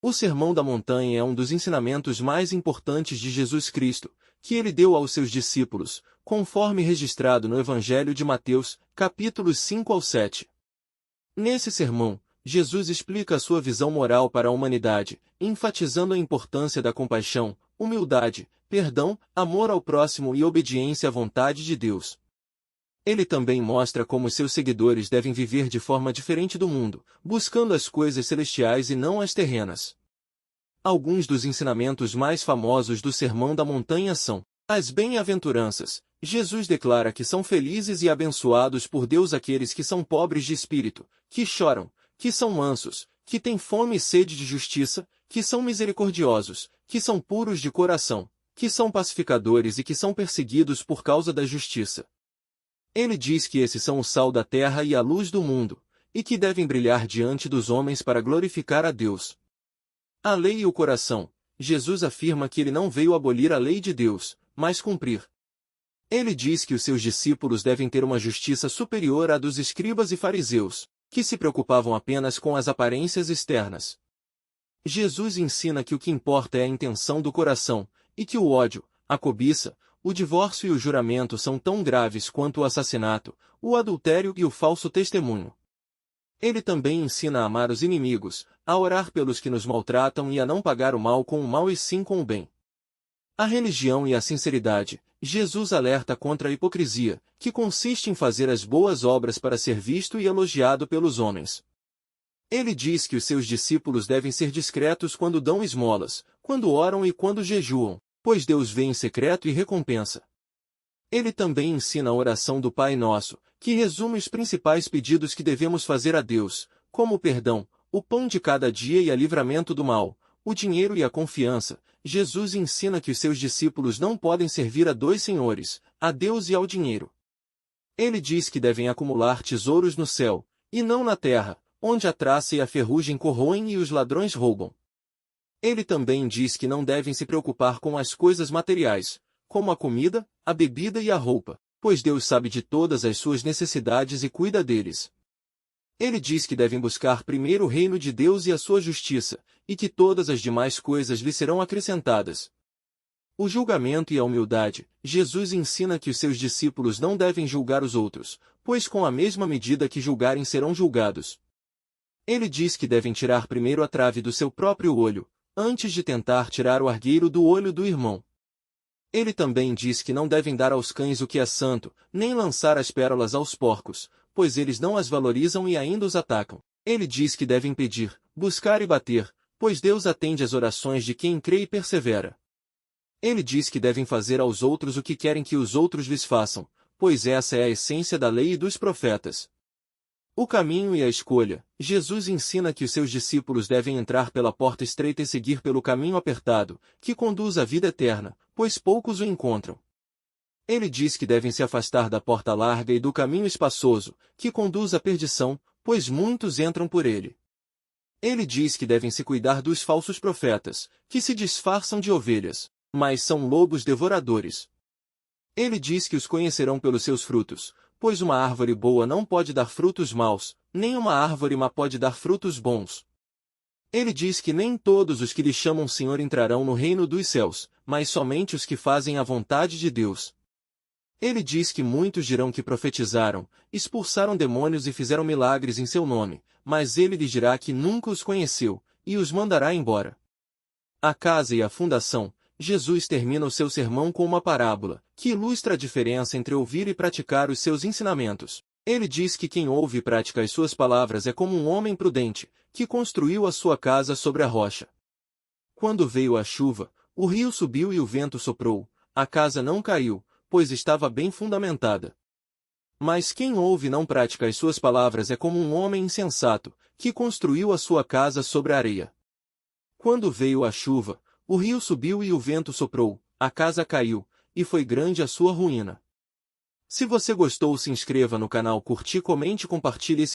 O Sermão da Montanha é um dos ensinamentos mais importantes de Jesus Cristo, que ele deu aos seus discípulos, conforme registrado no Evangelho de Mateus, capítulos 5 ao 7. Nesse sermão, Jesus explica a sua visão moral para a humanidade, enfatizando a importância da compaixão, humildade, perdão, amor ao próximo e obediência à vontade de Deus. Ele também mostra como seus seguidores devem viver de forma diferente do mundo, buscando as coisas celestiais e não as terrenas. Alguns dos ensinamentos mais famosos do Sermão da Montanha são as bem-aventuranças. Jesus declara que são felizes e abençoados por Deus aqueles que são pobres de espírito, que choram, que são mansos, que têm fome e sede de justiça, que são misericordiosos, que são puros de coração, que são pacificadores e que são perseguidos por causa da justiça. Ele diz que esses são o sal da terra e a luz do mundo, e que devem brilhar diante dos homens para glorificar a Deus. A lei e o coração. Jesus afirma que ele não veio abolir a lei de Deus, mas cumprir. Ele diz que os seus discípulos devem ter uma justiça superior à dos escribas e fariseus, que se preocupavam apenas com as aparências externas. Jesus ensina que o que importa é a intenção do coração, e que o ódio, a cobiça, o divórcio e o juramento são tão graves quanto o assassinato, o adultério e o falso testemunho. Ele também ensina a amar os inimigos, a orar pelos que nos maltratam e a não pagar o mal com o mal e sim com o bem. A religião e a sinceridade. Jesus alerta contra a hipocrisia, que consiste em fazer as boas obras para ser visto e elogiado pelos homens. Ele diz que os seus discípulos devem ser discretos quando dão esmolas, quando oram e quando jejuam, pois Deus vê em secreto e recompensa. Ele também ensina a oração do Pai Nosso, que resume os principais pedidos que devemos fazer a Deus, como o perdão, o pão de cada dia e a livramento do mal, o dinheiro e a confiança. Jesus ensina que os seus discípulos não podem servir a dois senhores, a Deus e ao dinheiro. Ele diz que devem acumular tesouros no céu, e não na terra, onde a traça e a ferrugem corroem e os ladrões roubam. Ele também diz que não devem se preocupar com as coisas materiais, como a comida, a bebida e a roupa, pois Deus sabe de todas as suas necessidades e cuida deles. Ele diz que devem buscar primeiro o reino de Deus e a sua justiça, e que todas as demais coisas lhe serão acrescentadas. O julgamento e a humildade. Jesus ensina que os seus discípulos não devem julgar os outros, pois com a mesma medida que julgarem serão julgados. Ele diz que devem tirar primeiro a trave do seu próprio olho, antes de tentar tirar o argueiro do olho do irmão. Ele também diz que não devem dar aos cães o que é santo, nem lançar as pérolas aos porcos, pois eles não as valorizam e ainda os atacam. Ele diz que devem pedir, buscar e bater, pois Deus atende às orações de quem crê e persevera. Ele diz que devem fazer aos outros o que querem que os outros lhes façam, pois essa é a essência da lei e dos profetas. O caminho e a escolha. Jesus ensina que os seus discípulos devem entrar pela porta estreita e seguir pelo caminho apertado, que conduz à vida eterna, pois poucos o encontram. Ele diz que devem se afastar da porta larga e do caminho espaçoso, que conduz à perdição, pois muitos entram por ele. Ele diz que devem se cuidar dos falsos profetas, que se disfarçam de ovelhas, mas são lobos devoradores. Ele diz que os conhecerão pelos seus frutos, pois uma árvore boa não pode dar frutos maus, nem uma árvore má pode dar frutos bons. Ele diz que nem todos os que lhe chamam Senhor entrarão no reino dos céus, mas somente os que fazem a vontade de Deus. Ele diz que muitos dirão que profetizaram, expulsaram demônios e fizeram milagres em seu nome, mas ele lhes dirá que nunca os conheceu, e os mandará embora. A casa e a fundação. Jesus termina o seu sermão com uma parábola, que ilustra a diferença entre ouvir e praticar os seus ensinamentos. Ele diz que quem ouve e pratica as suas palavras é como um homem prudente, que construiu a sua casa sobre a rocha. Quando veio a chuva, o rio subiu e o vento soprou, a casa não caiu, pois estava bem fundamentada. Mas quem ouve e não pratica as suas palavras é como um homem insensato, que construiu a sua casa sobre a areia. Quando veio a chuva, o rio subiu e o vento soprou, a casa caiu, e foi grande a sua ruína. Se você gostou, se inscreva no canal, curtir, comente e compartilhe esse